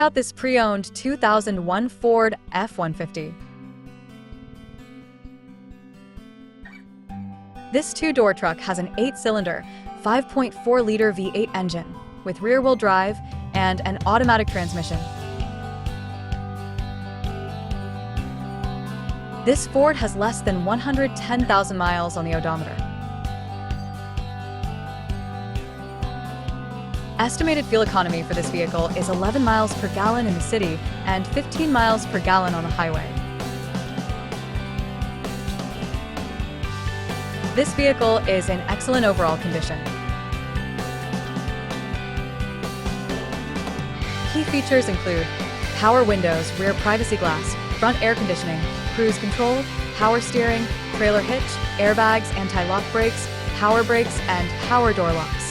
out this pre-owned 2001 Ford F-150. This two-door truck has an 8-cylinder, 5.4-liter V8 engine with rear-wheel drive and an automatic transmission. This Ford has less than 110,000 miles on the odometer. Estimated fuel economy for this vehicle is 11 miles per gallon in the city and 15 miles per gallon on the highway. This vehicle is in excellent overall condition. Key features include power windows, rear privacy glass, front air conditioning, cruise control, power steering, trailer hitch, airbags, anti-lock brakes, power brakes, and power door locks.